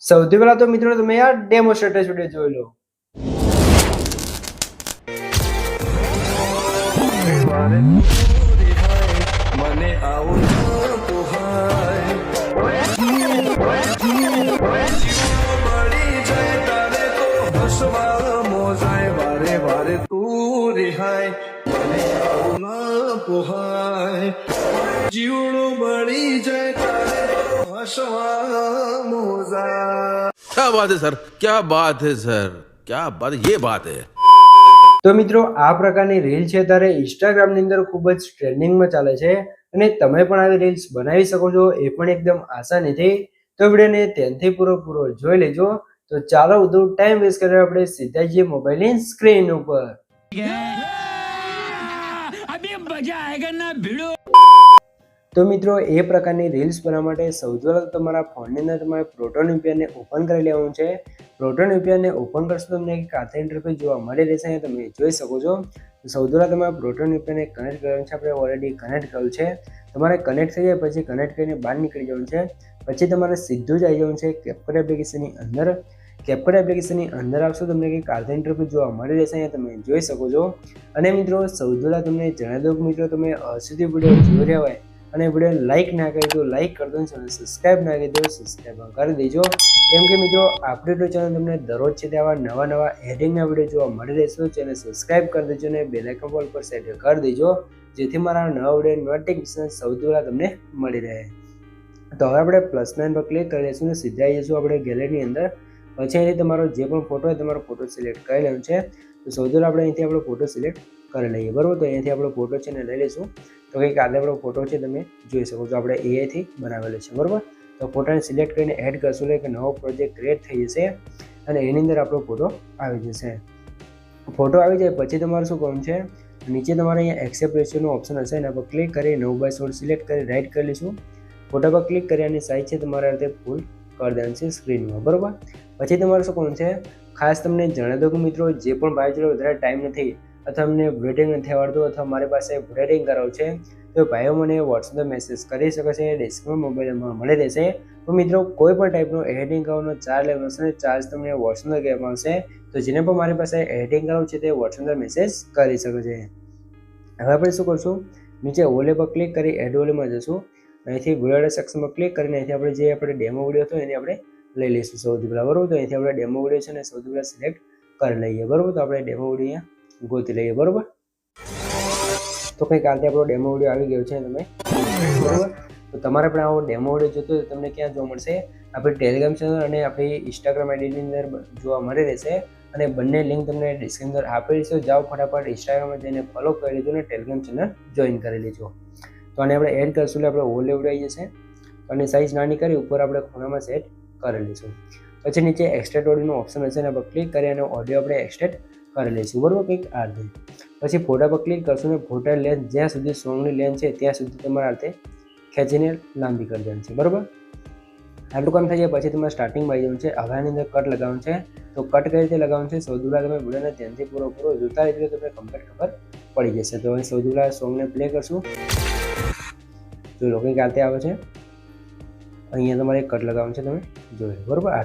સૌથી પહેલા તો મિત્રો તમે આ ડેમો સ્ટેટસ વિડીયો જોઈ લો. મને આવું તું રિહાય મને આવું ના પોહાય જીવડું બળી જાય તારે હસવા મોજા. क्या बात है सर, क्या बात है सर, क्या बात, ये बात है. તો મિત્રો આ પ્રકારની રીલ છે ત્યારે ઇન્સ્ટાગ્રામની અંદર ખૂબ જ ટ્રેન્ડિંગમાં ચાલે છે અને તમે પણ આવી રીલ્સ બનાવી શકો છો, એ પણ એકદમ આસાનીથી. તો વિડીયોને ધ્યાનથી પૂરો જોઈ લેજો. તો ચાલો વધુ ટાઈમ વેસ્ટ કર્યા આપણે સીધા જઈએ મોબાઈલની સ્ક્રીન ઉપર. તો મિત્રો એ પ્રકારની રીલ્સ બનાવવા માટે સૌથી પહેલાં તમારા ફોનની અંદર તમારે પ્રોટોન VPN ઓપન કરી લેવાનું છે. પ્રોટોન VPN ઓપન કરશો તો તમને એક આથે ઇન્ટરફેસ જોવા મળી રહેશે, તમે જોઈ શકો છો. સૌથી પહેલાં તમારે પ્રોટોન VPN કનેક્ટ કરવાનું છે. આપણે ઓલરેડી કનેક્ટ કર્યું છે. તમારે કનેક્ટ થઈ જાય પછી કનેક્ટ કરીને બહાર નીકળી જવાનું છે. પછી તમારે સીધું જ આવી જવાનું છે કેપકટ એપ્લિકેશનની અંદર. કેપકટ એપ્લિકેશનની અંદર આવશો તમને કંઈક આથે ઇન્ટરફેસ જોવા મળી રહેશે, તમે જોઈ શકો છો. અને મિત્રો સૌથી પહેલાં તમને જણાવી દઉં કે મિત્રો તમે સુધી વિડીયો જોઈ રહ્યા હોય અને વિડીયો લાઇક ના કરી દો લાઇક કરી દો, અને સબસ્ક્રાઈબ ના કરી દો સબસ્ક્રાઈબ કરી દેજો. કેમ કે મિત્રો આપણી તો ચેનલ તમને દરરોજ છે તેવા નવા એડિટિંગના વિડીયો જોવા મળી રહેશે. ચેનલ સબસ્ક્રાઈબ કરી દેજો અને બેલ આઇકન બોલ પર સેટ કરી દેજો, જેથી મારા નવા વિડીયો નોટિફિકેશન સૌથી પહેલાં તમને મળી રહે. તો હવે આપણે +9 પર ક્લિક કરી લઈશું અને સીધા આવી જઈશું આપણે ગેલેરીની અંદર. પછી અહીંથી તમારો જે પણ ફોટો હોય તમારો ફોટો સિલેક્ટ કરી લેવાનો છે. તો સૌથી પહેલાં આપણે અહીંથી આપણો ફોટો સિલેક્ટ કરી લઈએ, બરાબર. તો અહીંયાથી આપણો ફોટો છે ને લઈ લઈશું. તો કંઈક આજે આપણો ફોટો છે તમે જોઈ શકો છો, આપણે AI થી બનાવેલો છે, બરાબર. તો ફોટાને સિલેક્ટ કરીને એડ કરશું એટલે કે નવો પ્રોજેક્ટ ક્રિએટ થઈ જશે અને એની અંદર આપણો ફોટો આવી જશે. ફોટો આવી જાય પછી તમારે શું કરવાનું છે, નીચે તમારે અહીંયા એક્સેપ્ટ રેશિયોનો ઓપ્શન હશે, એના પર ક્લિક કરી 9:16 સિલેક્ટ કરી રાઈટ કરી લઈશું. ફોટા પર ક્લિક કરી અને સાઇઝ છે તમારે રીતે ફૂલ કરી દેવાનું છે સ્ક્રીનમાં, બરાબર. પછી તમારે શું કરવાનું છે, ખાસ તમને જણાવી દો કે મિત્રો જે પણ ભાઈ જોડે વધારે ટાઈમ નથી અથવા અમને બ્રેડિંગ નથી આવડતું અથવા મારી પાસે બ્રેડિંગ કરાવવું છે તો ભાઈઓ મને વોટ્સએપ મેસેજ કરી શકે છે, ડિસ્ક્રિપ્શન મોબાઈલમાં મળી રહેશે. તો મિત્રો કોઈ પણ ટાઈપનો એડિટિંગ કરવાનો ચાર્જ લેવાનો છે, ચાર્જ તમને વોટ્સએપ કહેવામાં આવશે. તો જેને પણ મારી પાસે એડિટિંગ કરાવવું છે તે વોટ્સએપ મેસેજ કરી શકે છે. હવે આપણે શું કરશું, નીચે ઓલે પર ક્લિક કરી એડ ઓલેમાં જશું. અહીંથી વિડીયો સેક્શનમાં ક્લિક કરીને અહીંથી આપણે જે આપણે ડેમો વિડીયો હતો એને આપણે લઈ લઈશું સૌથી પહેલાં, બરાબર. તો અહીંથી આપણે ડેમો વિડીયો છે ને સૌથી પહેલાં સિલેક્ટ કરી લઈએ, બરાબર. તો આપણે ડેમો વિડીયો અહીંયા ગોતી લઈએ, બરાબર. તો કંઈક આજે આપણો ડેમો વિડીયો આવી ગયો છે તમે, બરાબર. તો તમારે પણ આવો ડેમો વિડીયો જોતો હોય તમને ક્યાં જોવા મળશે, આપણી ટેલિગ્રામ ચેનલ અને આપણી ઇન્સ્ટાગ્રામ આઈડીની અંદર જોવા મળી રહેશે. અને બંને લિંક તમને ડિસ્ક્રિપ્શન અંદર આપેલી છે. જાઓ ફટાફટ ઇન્સ્ટાગ્રામમાં જઈને ફોલો કરી લેજો અને ટેલિગ્રામ ચેનલ જોઈન કરી લેજો. તો આને આપણે એડ કરીશું એટલે આપણે ઓલે ઉડાઈ જશે અને સાઇઝ નાની કરી ઉપર આપણે ખૂણામાં સેટ કરી લઈશું. પછી નીચે એક્સટ્રેક્ટ ઓડિયોનો ઓપ્શન હશે એના પર ક્લિક કરી અને ઓડિયો આપણે એક્સટ્રેક્ટ કરી લઈશું, બરાબર. કંઈક આ રીતે પછી ફોટા પર ક્લિક કરશું ને ફોટા લેન્થ જ્યાં સુધી સોંગની લેન્થ છે ત્યાં સુધી તમારા હાથે ખેંચીને લાંબી કરી દેવાની છે, બરાબર. આટલું કામ થઈ જાય પછી તમારે સ્ટાર્ટિંગમાં આવી જવાનું છે. હવે આની અંદર કટ લગાવવાનું છે. તો કટ કઈ રીતે લગાવવાનું છે સૌથી પહેલાં તમે વિડીયોને ધ્યાનથી પૂરો જોતા રહેજો, તમને કમ્પ્લીટ ખબર પડી જશે. તો અહીં સૌથી પહેલાં સોંગને પ્લે કરશું. જો લોકો કંઈક આતે આવે છે, અહીંયા તમારે કટ લગાવવાનું છે, તમે જોઈ બરાબર. આ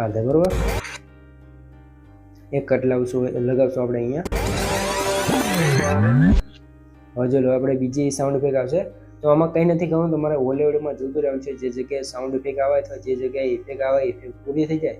રીતે બરાબર એક કટ લગાવશું આપણે અહીંયા. હવે જો આપણે બીજી સાઉન્ડ ઇફેક્ટ આવશે તો આમાં કંઈ નથી કરવાનું, તમારે ઓલેવડમાં જોતું રહેવાનું છે. જે જગ્યાએ સાઉન્ડ ઇફેક્ટ આવે અથવા જે જગ્યાએ ઇફેક્ટ આવે ઇફેક્ટ પૂરી થઈ જાય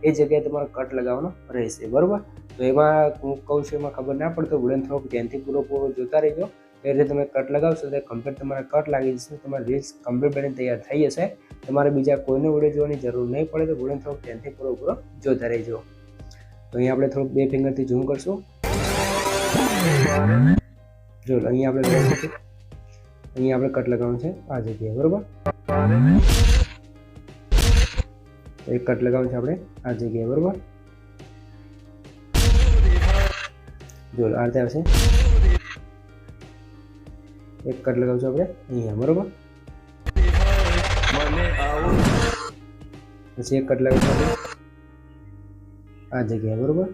એ જગ્યાએ તમારે કટ લગાવવાનો રહેશે, બરાબર. તો એમાં હું કહું છું એમાં ખબર ના પડતો વિડીયો થોડોક ધ્યાનથી પૂરો જોતા રહેજો. એ રીતે તમે કટ લગાવશો તો કમ્પ્લીટ તમારા કટ લાગી જશે, તમારી રીલ્સ કમ્પ્લીટ બની તૈયાર થઈ જશે. તમારે બીજા કોઈનો વિડીયો જોવાની જરૂર નહીં પડે. તો વિડીયો થોડોક ધ્યાનથી પૂરો જોતા રહેજો. તો અહીંયા આપણે થોડુંક 2 ફિંગરથી ઝૂમ કરશું. જો અહીંયા આપણે કટ લગાવવાનું છે આ જગ્યાએ, બરાબર. એક કટ લગાવવાનું છે આપણે આ જગ્યાએ, બરાબર. જો આ રીતે આવશે. એક કટ લગાવશું આપણે અહીંયા, બરાબર. પછી એક કટ લગાવશું આપણે આ જગ્યાએ, બરાબર.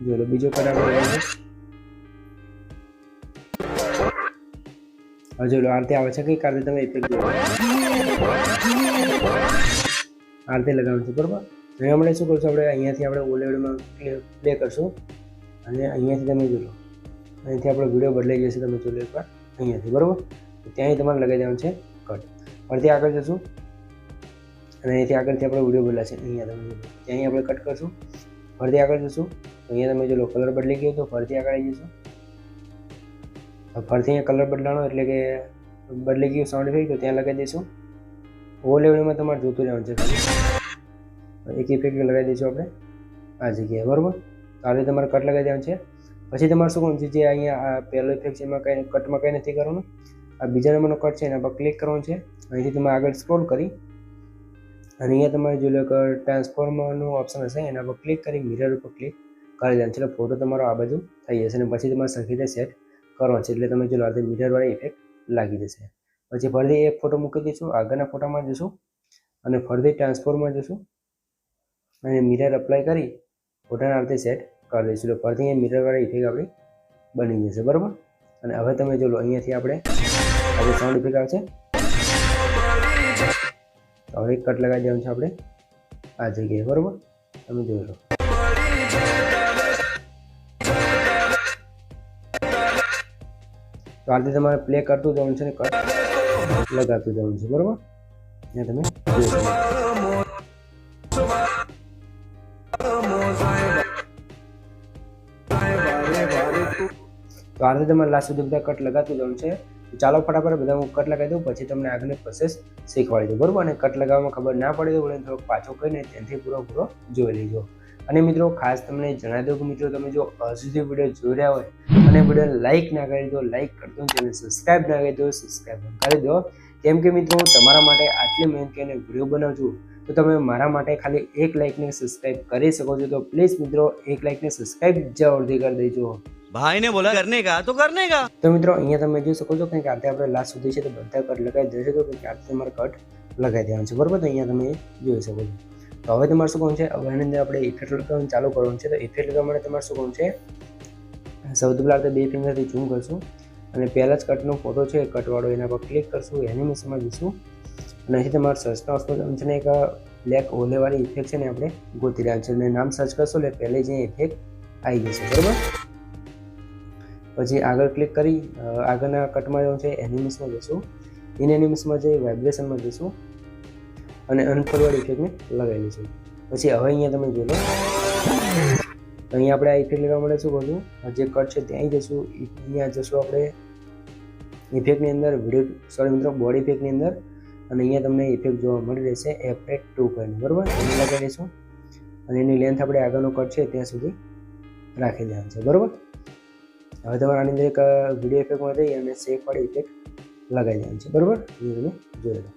જો બીજો કટ આપણે હવે જો આ રીતે આવે છે કંઈક આ રીતે તમે ઇફેક્ટ જુઓ, આ રીતે લગાવવાનું છે બરાબર. હવે આપણે શું કરશું, આપણે અહીંયાથી આપણે ઓલેવડમાં પ્લે કરશું અને અહીંયાથી તમે જોડો, અહીંથી આપણો વિડીયો બદલાઈ જશે, તમે જોડો એકવાર અહીંયાથી બરાબર. તો ત્યાંય તમારે લગાવી દેવાનું છે કટ. ફરીથી આગળ જશું અને અહીંથી આગળથી આપણો વિડીયો બદલાશે, અહીંયા તમે જોડો ત્યાં આપણે કટ કરશું. ફરીથી આગળ જશું તો અહીંયા તમે જો કલર બદલી ગયો તો ફરીથી આગળ આવી જશું. ફરીથી અહીંયા કલર બદલાનો એટલે કે બદલી ગયું સાઉન્ડ ઇફેક્ટ, તો ત્યાં લગાવી દઈશું. ઓ લેવલમાં તમારે જોતું રહેવાનું છે, એક ઇફેક્ટ લગાવી દઈશું આપણે આ જગ્યાએ બરાબર. તો આ રીતે તમારે કટ લગાવી દેવાનું છે. પછી તમારે શું કરવાનું છે, જે અહીંયા આ પહેલો ઇફેક્ટ છે એમાં કંઈ કટમાં કંઈ નથી કરવાનું. આ બીજા નંબરનો કટ છે એના પર ક્લિક કરવાનું છે. અહીંથી તમે આગળ સ્ક્રોલ કરી અને અહીંયા તમારે જો ટ્રાન્સફોર્મરનું ઓપ્શન હશે એના પર ક્લિક કરી મિરર ઉપર ક્લિક કરી દેવાનું છે, એટલે ફોટો તમારો આ બાજુ થઈ જશે. અને પછી તમારે સરખી રીતે સેટ કરવાનો છે, એટલે તમે જો આ મિરરવાળી ઇફેક્ટ લાગી જશે. પછી ફરીથી એક ફોટો મૂકી દઈશું, આગળના ફોટામાં જશું અને ફરીથી ટ્રાન્સફોર્મમાં જશું અને મિરર અપ્લાય કરી ફોટાને આ રીતે સેટ કરી દઈશું. એટલે ફરીથી અહીંયા મિરરવાળી ઇફેક્ટ આપણી બની જશે બરાબર. અને હવે તમે જો અહીંયાથી આપણે આજે સાઉન્ડ ઇફેક્ટ આવશે, હવે એક કટ લગાવી દેવાનું છે આપણે આ જગ્યાએ બરાબર. તમે જોઈ લો, તો આ રીતે તમારે પ્લે કરતું જવાનું છે ને કટ લગાવતું જવાનું છે બરાબર. ત્યાં તમે જોઈ શકો. તો આ રીતે તમારે લાસ્ટ સુધી બધા કટ લગાવતું જવાનું છે. ચાલો ફટાફટ બધા હું કટ લગાવી દઉં, પછી તમને આગળની પ્રોસેસ શીખવાડી દઉં બરાબર. અને કટ લગાવવામાં ખબર ના પડે તો થોડો પાછો કહીને ત્યાંથી પૂરો જોઈ લેજો. અને મિત્રો ખાસ તમને જણાવી દઉં કે મિત્રો તમે જો હજુ વિડીયો જોઈ રહ્યા હોય અને વિડીયો લાઇક ના કરી દો લાઇક કરી દો, ચેનલ સબસ્ક્રાઈબ ના કરી દો સબસ્ક્રાઈબ કરી દો. કેમ કે મિત્રો હું તમારા માટે આટલી મહેનત કરીને વિડીયો બનાવું છું, તો તમે મારા માટે ખાલી એક લાઇકને સબસ્ક્રાઈબ કરી શકો છો. તો પ્લીઝ મિત્રો એક લાઇકને સબસ્ક્રાઈબ જરૂરથી કરી દેજો. भाई ने बोला करने का तो करने का. તો મિત્રો અહીંયા તમે જોઈ શકો છો કે આરતે આપણે લાસ્ટ સુધી છે તો બધા કટ લગાવી દેશે, તો આરતે તમારે કટ લગાવી દેવાનું છે બરાબર. તો અહીંયા તમે જોઈ શકો છો. તો હવે તમારે શું કરવાનું છે, હવે એની અંદર આપણે ઇફેક્ટ લગાવવાનું ચાલુ કરવાનું છે. તો ઇફેક્ટ લગાવવા માટે તમારે શું કરવાનું છે, સૌથી પહેલાં આપણે 2 ફિંગરથી ઝૂમ કરશું અને પહેલાં જ કટનો ફોટો છે કટવાળો એના પર ક્લિક કરશું, એનિમેશનમાં જઈશું અને અહીંથી તમારે સર્ચના ઓપ્શન છે ને એક બ્લેક ઓલેવાળી ઇફેક્ટ છે ને આપણે ગોતી રહ્યા છે અને નામ સર્ચ કરશો એટલે પહેલે જ ઇફેક્ટ આવી જશે બરાબર. પછી આગળ ક્લિક કરી આગળના કટમાં જવું છે, એનિમેશનમાં જઈશું, ઇન એનિમેશનમાં જઈ વાઇબ્રેશનમાં જઈશું અને અનફોરવર્ડ ઇફેક્ટને લગાવી લઈશું. પછી હવે અહીંયા તમે જોઈ લો, તો અહીંયા આપણે આ ઇફેક્ટ લગાવવા માટે શું કરશું, જે કટ છે ત્યાં જઈશું, અહીંયા જશું આપણે ઇફેક્ટની અંદર વિડીયો બોડી ઇફેક્ટની અંદર અને અહીંયા તમને ઇફેક્ટ જોવા મળી રહેશે એફેક્ટ 2 કરીને બરાબર. એને લગાવી દઈશું અને એની લેન્થ આપણે આગળનો કટ છે ત્યાં સુધી રાખી દેવાનું છે બરાબર. હવે તમારે આની અંદર એક વિડીયો ઇફેક્ટમાં જઈ અને શેકવાળી ઇફેક્ટ લગાવી દેવાની છે બરાબર. એ તમે જોઈ લો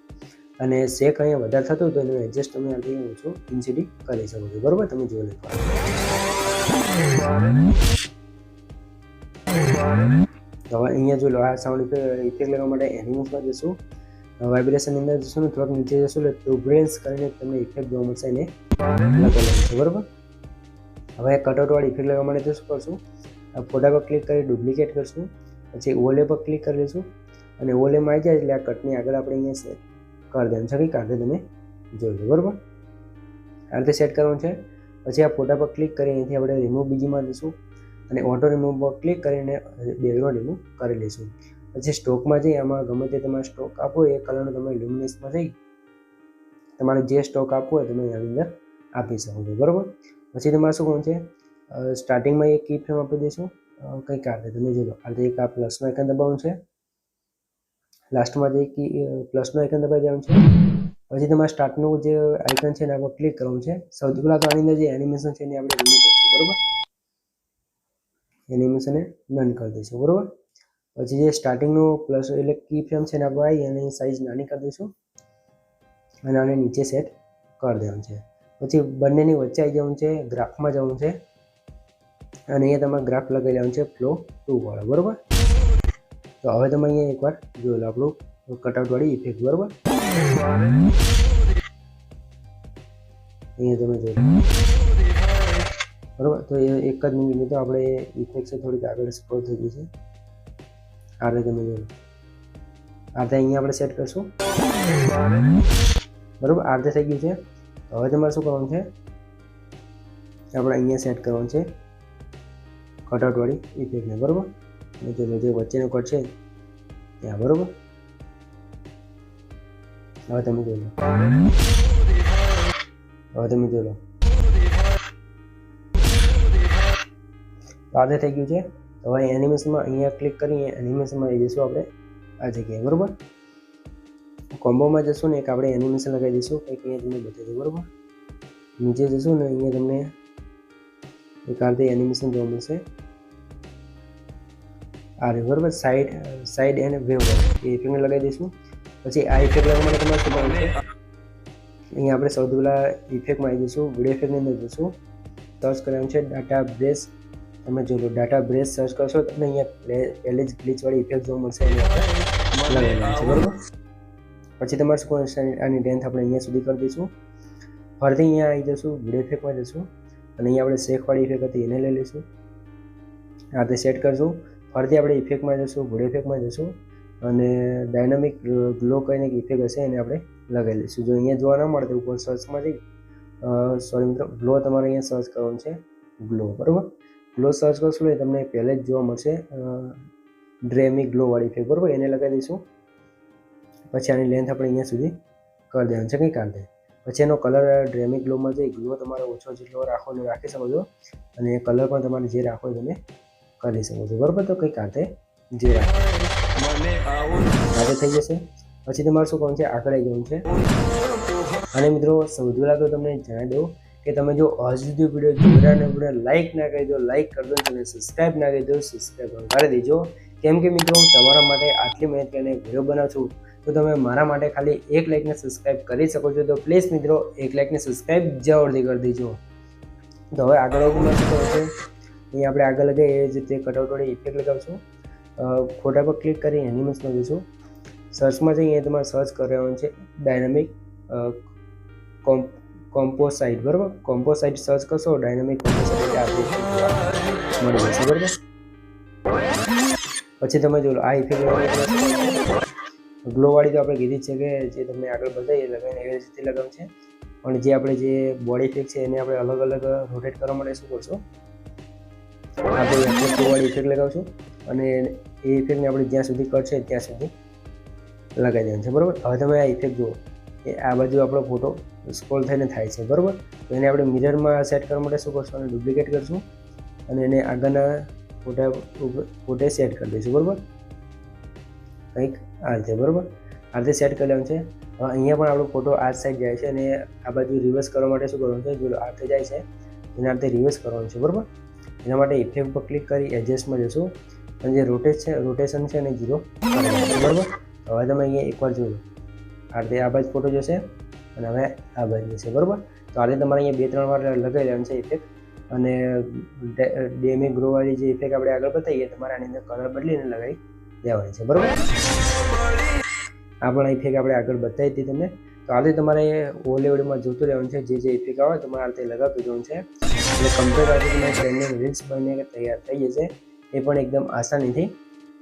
અને શેક અહીંયા વધારે થતું તો એનું એડજસ્ટ તમે આથી ઓછું ઇન્સિડી કરી શકો છો બરાબર. તમે જોઈ લો. હવે અહીંયા જો લો આ સાઉન્ડ ઇફેક્ટ લગાવવા માટે એનિમેશનમાં જશું, વાઇબ્રેશનની અંદર જશું ને થોડાક નીચે જશું એટલે ટુબ્રેન્સ કરીને તમને ઇફેક્ટ જોવા મળશે એને લગાવી છે બરાબર. હવે કટઆઉટવાળી ઇફેક્ટ લગાવવા માટે શું કરશું, ફોટા પર ક્લિક કરી ડુપ્લિકેટ કરશું, પછી ઓલે પર ક્લિક કરી લઈશું અને ઓલેમાં આવી જાય એટલે આ કટની આગળ આપણે અહીંયા સેટ કરી દેવાનું છે. કંઈક આગળ તમે જોઈ લો બરાબર. આ રીતે સેટ કરવાનું છે. પછી આ ફોટા પર ક્લિક કરી અહીંથી આપણે રિમૂવ બીજીમાં જઈશું અને ઓટો રિમૂવ પર ક્લિક કરીને બેકગ્રાઉન્ડ રિમૂવ કરી લઈશું. પછી સ્ટોકમાં જઈ આમાં ગમે તે તમારે સ્ટોક આપવો એ કલરનો તમે લ્યુમિનેસમાં જઈ તમારે જે સ્ટોક આપવો હોય તમે એની અંદર આપી શકો છો બરાબર. પછી તમારે શું કરવાનું છે, સ્ટાર્ટિંગમાં એક કી ફ્રેમ આપી દઈશું કંઈક આ રીતે તમે જોઈ લો. આ રીતે એક આ પ્લસનો આઇકન દબાવવાનું છે, લાસ્ટમાં જે કી પ્લસનો આઇકન દબાવી દેવાનું છે. પછી તમારે સ્ટાર્ટનું જે આઇકન છે એના પર ક્લિક કરવાનું છે. સૌથી પહેલાં તો આની અંદર જે એનિમેશન છે એને આપણે રિમૂવ કરીશું બરાબર. એનિમેશનને નન કરી દઈશું બરાબર. પછી જે સ્ટાર્ટિંગનું પ્લસ એટલે કી ફ્રેમ છે એના પર આવી અને સાઇઝ નાની કરી દઈશું અને આને નીચે સેટ કરી દેવાનું છે. પછી બંનેની વચ્ચે આવી જવાનું છે, ગ્રાફમાં જવાનું છે અને અહીંયા તમારે ગ્રાફ લગાવી લેવાનું છે ફ્લો 2 વાળો બરાબર. તો હવે તમે અહીંયા એકવાર જોઈ લો આપણું કટઆઉટવાળી ઇફેક્ટ બરાબર. અહીંયા તમે જોઈ લો બરાબર. તો એક જ મિનિટ તો આપણે ઇફેક્ટ છે થોડીક આગળ સ્ક્રોલ થઈ ગઈ છે. આ રીતે તમે જોઈ લો આ રીતે અહીંયા આપણે સેટ કરશું, બરાબર. આ રીતે થઈ ગયું છે. હવે તમારે શું કરવાનું છે, આપણે અહીંયા સેટ કરવાનું છે કટઆઉટવાળી ઇફેક્ટને, બરાબર. અને જો જે વચ્ચેનો કટ છે ત્યાં, બરાબર. હવે તમે જોઈ લો, તો આ થઈ ગયું છે. હવે એનિમેશનમાં અહીંયા ક્લિક કરીને એનિમેશનમાં આવી જઈશું આપણે આ જગ્યાએ, બરાબર. કોમ્બોમાં જશું ને એક આપણે એનિમેશન લગાવી દઈશું, કંઈક અહીંયા તમને બતાવી દઉં, બરાબર. નીચે જશું ને અહીંયા તમને એક આ રીતે એનિમેશન જોવા મળશે, આ રે, બરાબર. સાઈડ એન્ડ વેવ એ ઇફેક્ટને લગાવી દઈશું. પછી આ ઇફેક્ટ લગાવવા માટે તમારે શું કરવાનું છે, અહીંયા આપણે સૌથી પહેલાં ઇફેક્ટમાં આવી જઈશું, વિડીયો ઇફેક્ટની અંદર જઈશું, સર્ચ કરવાનું છે ડાટા બ્રેસ. તમે જો લો ડાટા બ્રેસ સર્ચ કરશો તમને અહીંયા પહેલી જ ગ્લિચવાળી ઇફેક્ટ જોવા મળશે, અહીંયા લગાવવાનું છે, બરાબર. પછી તમારે શું કરવાનું છે, આની લેન્થ આપણે અહીંયા સુધી કરી દઈશું. ફરીથી અહીંયા આવી જઈશું, વિડીયો ઇફેક્ટમાં જઈશું અને અહીંયા આપણે શેકવાળી ઇફેક્ટ હતી એને લઈ લઈશું, આ રીતે સેટ કરશું. ફરીથી આપણે ઇફેક્ટમાં જઈશું, વિડીયો ઇફેક્ટમાં જઈશું અને ડાયનામિક ગ્લો કરીને એક ઇફેક્ટ હશે એને આપણે લગાવી લઈશું. જો અહીંયા જોવા ના મળે તો ઉપર સર્ચમાં જઈ સોરી મિત્રો, ગ્લો તમારે અહીંયા સર્ચ કરવાનું છે, ગ્લો, બરાબર. ગ્લો સર્ચ કરશું એટલે તમને પહેલે જ જોવા મળશે ડ્રેમી ગ્લોવાળી ઇફેક્ટ, બરાબર. એને લગાવી દઈશું. પછી આની લેન્થ આપણે અહીંયા સુધી કરી દેવાનું છે કંઈક કાંતે. પછી એનો કલર ડ્રેમી ગ્લોમાં જઈ ગ્લો તમારે ઓછો જેટલો રાખો ને રાખી શકો છો અને કલર પણ તમારે જે રાખો એ તમે કરી શકો છો, બરાબર. તો કંઈક કાંતે જે રાખો થઈ જશે. પછી તમારે શું કરવાનું છે, આગળ આવી જવાનું છે. અને મિત્રો સૌથી પહેલાં તો તમને જણાવી દઉં કે તમે જો હજુ સુધી વિડીયો જોયા ને લાઇક ના કરી દો, લાઇક કરી દો, અને સબસ્ક્રાઈબ ના કરી દો, સબસ્ક્રાઈબ કરી દેજો. કેમ કે મિત્રો તમારા માટે આટલી મહેનત કરીને વિડીયો બનાવું છું તો તમે મારા માટે ખાલી એક લાઇકને સબસ્ક્રાઈબ કરી શકો છો. તો પ્લીઝ મિત્રો એક લાઇકને સબસ્ક્રાઈબ જરૂરથી કરી દેજો. તો હવે આગળ શું કરવું છે, અહીંયા આપણે આગળ લગાવીએ એ જ રીતે કટઆઉટવાળી ઇફેક્ટ લગાવશું. ફોટા પર ક્લિક કરી એનિમેશનમાં જઈશું, સર્ચમાં જઈએ તમારે સર્ચ કરવાનું છે ડાયનામિક કોમ્પોસાઇટ, બરાબર. કોમ્પોસાઇટ સર્ચ કરશો, ડાયનામિક કોમ્પોસાઇટ મળી જશે, બરાબર. પછી તમે જો આ ઇફેક્ટ ગ્લોવાળી તો આપણે કીધી છે કે જે તમને આગળ બતાવીએ લગાવીને એવી રીતે લગાવવું છે. પણ જે આપણે જે બોડી ઇફેક્ટ છે એને આપણે અલગ અલગ રોટેટ કરવા માટે શું કરશું, આપણે ગ્લોવાળી ઇફેક્ટ લગાવશું અને એ ઇફેક્ટને આપણે જ્યાં સુધી કરશે ત્યાં સુધી લગાવી દેવાનું છે, બરાબર. હવે તમે આ ઇફેક્ટ જુઓ એ આ બાજુ આપણો ફોટો સ્ક્રોલ થઈને થાય છે, બરાબર. તો એને આપણે મિરરમાં સેટ કરવા માટે શું કરશું, અને ડુપ્લિકેટ કરશું અને એને આગળના ફોટે સેટ કરી દઈશું, બરાબર. કંઈક આ રીતે, બરાબર. આ રીતે સેટ કરી લેવાનું છે. હવે અહીંયા પણ આપણો ફોટો આ સાઈડ જાય છે અને આ બાજુ રિવર્સ કરવા માટે શું કરવાનું છે, જો આ રીતે જાય છે એને આ રીતે રિવર્સ કરવાનું છે, બરાબર. એના માટે ઇફેક્ટ પર ક્લિક કરી એડજસ્ટમાં જશું અને જે રોટેશન છે એને 0 કરવાનું છે, બરાબર. હવે તમે અહીંયા એકવાર જોજો, આ રીતે આ બાજુ ફોટો જશે અને હવે આ બાજુ જશે, બરાબર. તો આ રીતે તમારે અહીંયા 2-3 વાર લગાવી લેવાનું છે ઇફેક્ટ. અને ડેમી ગ્રોવાળી જે ઇફેક્ટ આપણે આગળ બતાવીએ તમારે આની અંદર કલર બદલીને લગાવી દેવાની છે, બરાબર. આ પણ ઇફેક્ટ આપણે આગળ બતાવી હતી તમને. તો આ રીતે તમારે ઓલેવડમાં જોતું રહેવાનું છે, જે ઇફેક્ટ આવે તમારે આ રીતે લગાવતું જવાનું છે એટલે કમ્પ્લીટ આ રીતે તમારી ટ્રેન્ડિંગ રીલ્સ બનીને તૈયાર થઈ જશે, એ પણ એકદમ આસાનીથી.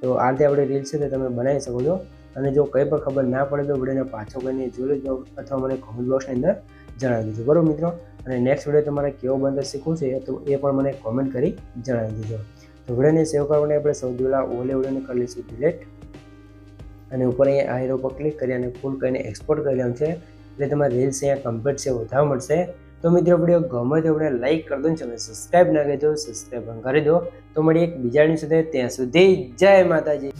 તો આ રીતે આપણે રીલ્સ છે તે તમે બનાવી શકો છો. અને જો કંઈ પણ ખબર ના પડે તો વિડીયોને પાછો કરીને જોઈ લેજો અથવા મને કોમેન્ટ બોક્સની અંદર જણાવી દેજો, બરાબર મિત્રો. અને નેક્સ્ટ વિડીયો તમારે કેવો બનતો શીખવું છે તો એ પણ મને કોમેન્ટ કરી જણાવી દેજો. તો વિડીયોને સેવ કરવા માટે આપણે સૌથી પહેલાં ઓલે વિડીયોને કરી લઈશું ડિલીટ અને ઉપર અહીંયા આ હીરો પર ક્લિક કરી અને ફૂલ કરીને એક્સપોર્ટ કરી લેવાનું છે એટલે તમારે રીલ્સ અહીંયા કમ્પ્લીટ છે વધારે મળશે. તો મિત્રો વિડીયો ગમે તો આપણે લાઈક કરી દો ને ચેનલ સબસ્ક્રાઈબ ના કરી દો, સબસ્ક્રાઈબ કરી દો. તો મળી એક બીજા સાથે, ત્યાં સુધી જય માતાજી.